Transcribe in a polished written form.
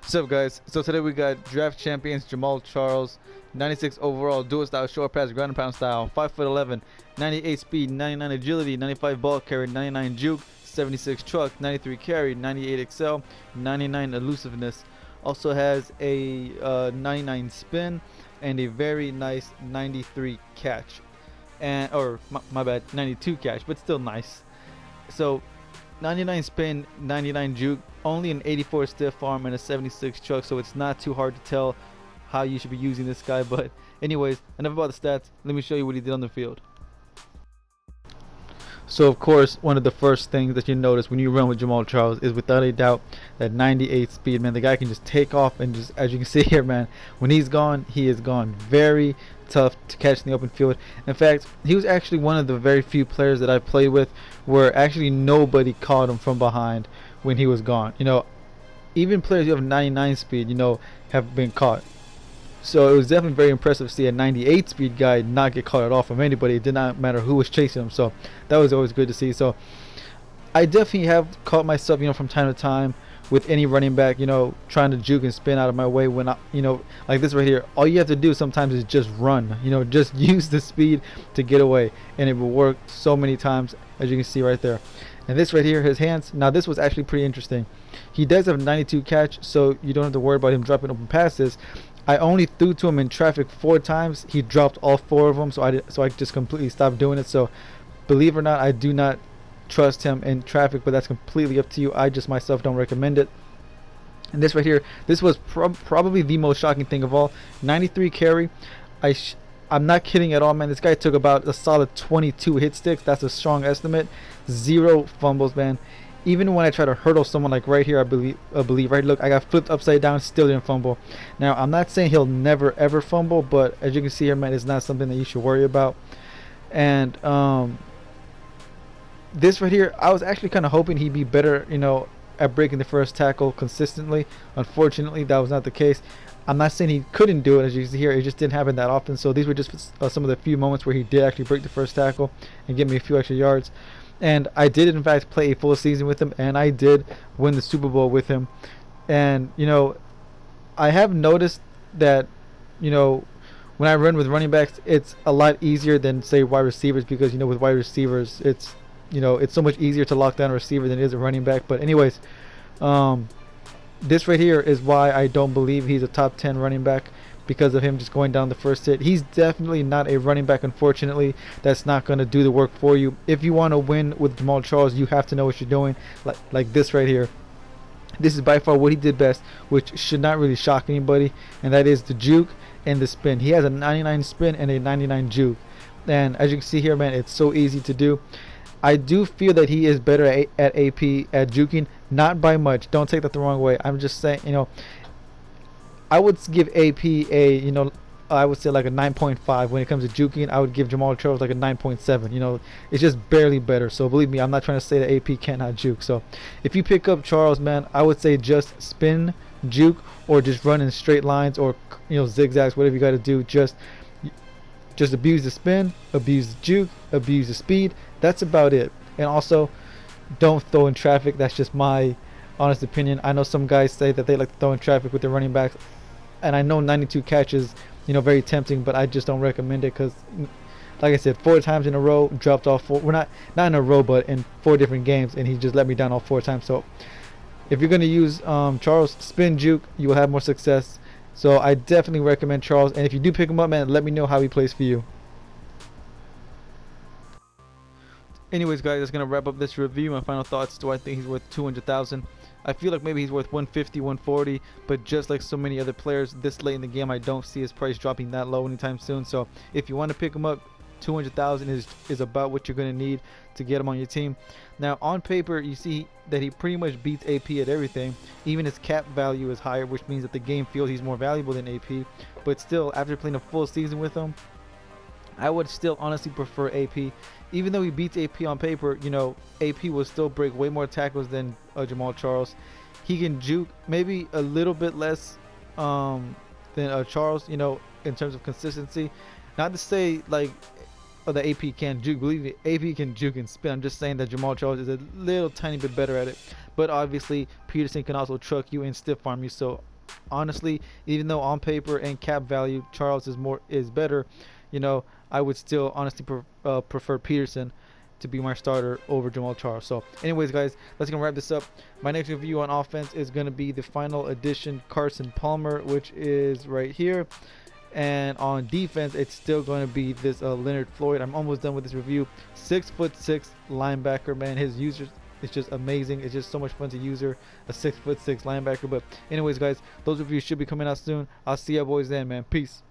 What's up, guys? So today we got draft champions Jamal Charles, 96 overall, dual style, short pass, ground and pound style, 5'11", 98 speed, 99 agility, 95 ball carry, 99 juke, 76 truck, 93 carry, 98 excel, 99 elusiveness. Also has a 99 spin and a very nice 93 catch, and or my bad, 92 catch, but still nice. So 99 spin, 99 juke, only an 84 stiff arm and a 76 truck, so it's not too hard to tell how you should be using this guy. But anyways, enough about the stats. Let me show you what he did on the field. So of course, one of the first things that you notice when you run with Jamal Charles is without a doubt that 98 speed, man. The guy can just take off, and just, as you can see here, man, when he's gone, he is gone. Very tough to catch in the open field. In fact, he was actually one of the very few players that I played with where actually nobody caught him from behind when he was gone. Even players who have 99 speed, have been caught. So it was definitely very impressive to see a 98 speed guy not get caught at all from anybody. It did not matter who was chasing him. So that was always good to see. So I definitely have caught myself, from time to time with any running back, trying to juke and spin out of my way when like this right here. All you have to do sometimes is just run, just use the speed to get away, and it will work so many times, as you can see right there. And this right here, his hands. Now this was actually pretty interesting. He does have 92 catch, so you don't have to worry about him dropping open passes. I only threw to him in traffic 4 times. He dropped all 4 of them, so I just completely stopped doing it. So believe it or not, I do not trust him in traffic, but that's completely up to you. I just myself don't recommend it. And this right here, this was probably the most shocking thing of all. 93 carry. I'm not kidding at all, man. This guy took about a solid 22 hit sticks. That's a strong estimate. 0 fumbles, man. Even when I try to hurdle someone, like right here, I believe right, look, I got flipped upside down, still didn't fumble. Now I'm not saying he'll never ever fumble, but as you can see here, man, it's not something that you should worry about. And this right here, I was actually kind of hoping he'd be better, at breaking the first tackle consistently. Unfortunately, that was not the case. I'm not saying he couldn't do it, as you can see here, it just didn't happen that often. So these were just some of the few moments where he did actually break the first tackle and give me a few extra yards. And I did in fact play a full season with him, and I did win the Super Bowl with him. And I have noticed that when I run with running backs, it's a lot easier than say wide receivers, because with wide receivers it's it's so much easier to lock down a receiver than it is a running back. But anyways, this right here is why I don't believe he's a top 10 running back, because of him just going down the first hit. He's definitely not a running back, unfortunately. That's not going to do the work for you. If you want to win with Jamal Charles, you have to know what you're doing, like this right here. This is by far what he did best, which should not really shock anybody, and that is the juke and the spin. He has a 99 spin and a 99 juke, and as you can see here, man, it's so easy to do. I do feel that he is better at AP at juking, not by much. Don't take that the wrong way. I'm just saying, I would give AP a, I would say like a 9.5. When it comes to juking, I would give Jamal Charles like a 9.7. It's just barely better. So believe me, I'm not trying to say that AP cannot juke. So if you pick up Charles, man, I would say just spin, juke, or just run in straight lines, or zigzags, whatever you got to do. Just abuse the spin, abuse the juke, abuse the speed. That's about it. And also, don't throw in traffic. That's just my honest opinion. I know some guys say that they like to throw in traffic with their running backs, and I know 92 catches, very tempting, but I just don't recommend it, because like I said, 4 times in a row, dropped all 4. We're not in a row, but in 4 different games, and he just let me down all 4 times. So if you're going to use Charles, spin, juke, you will have more success. So I definitely recommend Charles, and if you do pick him up, man, let me know how he plays for you. Anyways, guys, that's gonna wrap up this review. My final thoughts: do I think he's worth 200,000? I feel like maybe he's worth 150, 140, but just like so many other players this late in the game, I don't see his price dropping that low anytime soon. So if you want to pick him up, 200,000 is about what you're gonna need to get him on your team. Now on paper, you see that he pretty much beats AP at everything. Even his cap value is higher, which means that the game feels he's more valuable than AP. But still, after playing a full season with him, I would still honestly prefer AP. Even though he beats AP on paper, AP will still break way more tackles than Jamal Charles. He can juke maybe a little bit less than Charles, in terms of consistency. Not to say like the AP can't juke. Believe me, AP can juke and spin. I'm just saying that Jamal Charles is a little tiny bit better at it. But obviously, Peterson can also truck you and stiff arm you. So honestly, even though on paper and cap value Charles is better, you know, I would still honestly prefer Peterson to be my starter over Jamal Charles. So anyways, guys, let's go wrap this up. My next review on offense is going to be the final edition Carson Palmer, which is right here. And on defense, it's still going to be this Leonard Floyd. I'm almost done with this review. 6'6" linebacker, man. His users, it's just amazing. It's just so much fun to use her, a 6'6" linebacker. But anyways, guys, those reviews should be coming out soon. I'll see you boys then, man. Peace.